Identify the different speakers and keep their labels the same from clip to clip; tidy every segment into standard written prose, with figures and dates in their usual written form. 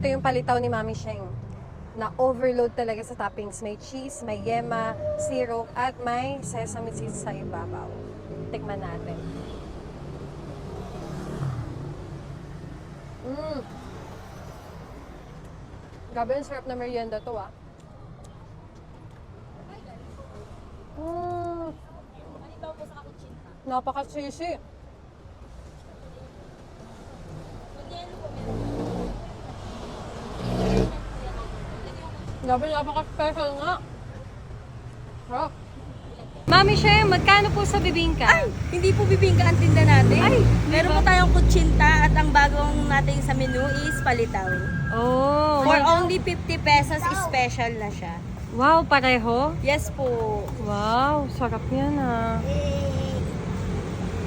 Speaker 1: Ito yung palitaw ni Mami Sheng na overload talaga sa toppings. May cheese, may yema, syrup, at may sesame seeds sa ibabaw. Tikman natin. Grabe, ang sarap na merienda to ah. Napaka-cheesy. Grabe, napaka-special nga. Sarap. Mami Sheng, magkano po sa bibingka?
Speaker 2: Ay, hindi po bibingka ang tinda natin.
Speaker 1: Ay,
Speaker 2: meron po tayong kutsinta at ang bagong natin sa menu is palitaw.
Speaker 1: Oh,
Speaker 2: For only 50 pesos, special na siya.
Speaker 1: wow, pareho?
Speaker 2: Yes po.
Speaker 1: Wow, sarap yan ah.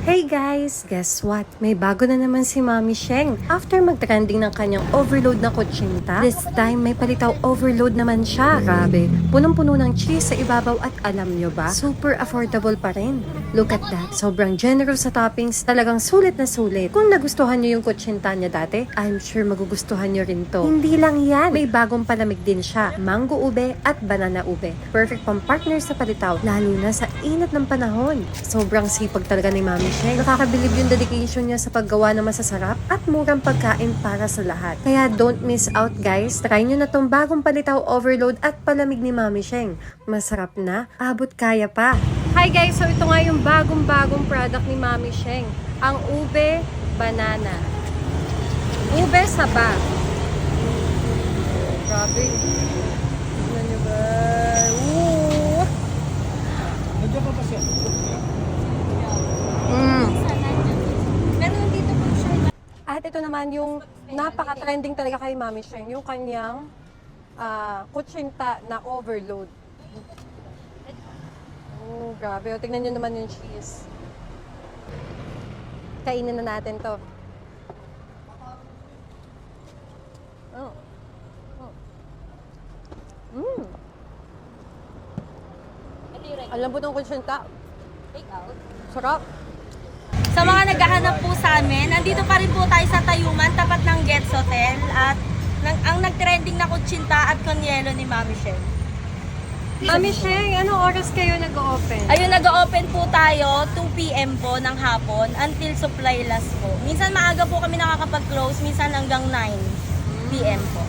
Speaker 1: Hey guys, guess what? May bago na naman si Mami Sheng. After mag-trending ng kanyang overload na kutsinta, this time may palitaw overload naman siya. Grabe, punong-puno ng cheese sa ibabaw at alam nyo ba, super affordable pa rin. Look at that, sobrang generous sa toppings, talagang sulit na sulit. Kung nagustuhan nyo yung kutsinta niya dati, I'm sure magugustuhan nyo rin to. Hindi lang yan, may bagong palamig din siya, mango ube at banana ube. Perfect pang partner sa palitaw, lalo na sa init ng panahon. Sobrang sipag talaga ni Mami Sheng. Nakakabilib yung dedication niya sa paggawa ng masasarap at murang pagkain para sa lahat. Kaya don't miss out guys. Try nyo na tong bagong palitaw overload at palamig ni Mami Sheng. Masarap na, abot kaya pa. Hi guys, so ito nga yung bagong product ni Mami Sheng. Ang ube banana. Ube saba. Grabe. Tignan nyo ba? Ooh.
Speaker 3: Nandiyan pa ba siya?
Speaker 2: Pero dito po siya.
Speaker 1: At ito naman yung napaka-trending talaga kay Mami Sheng, yung kanyang kutsinta na overload. Oh, grabe. O, tignan nyo naman yung cheese. Kainin na natin to. Oh. Oh. Alam mo itong kutsinta.
Speaker 2: Take out.
Speaker 1: Sarap.
Speaker 2: Sa mga naghahanap po sa amin, nandito pa rin po tayo sa Tayuman, tapat ng Gets Hotel. At ang nag-trending na kutsinta at konyelo ni Mami Sheng.
Speaker 1: Mami Sheng, anong oras kayo nag-open?
Speaker 2: Ayun, nag-open po tayo 2 p.m. po ng hapon until supply last po. Minsan maaga po kami nakakapag-close, minsan hanggang 9 p.m. po.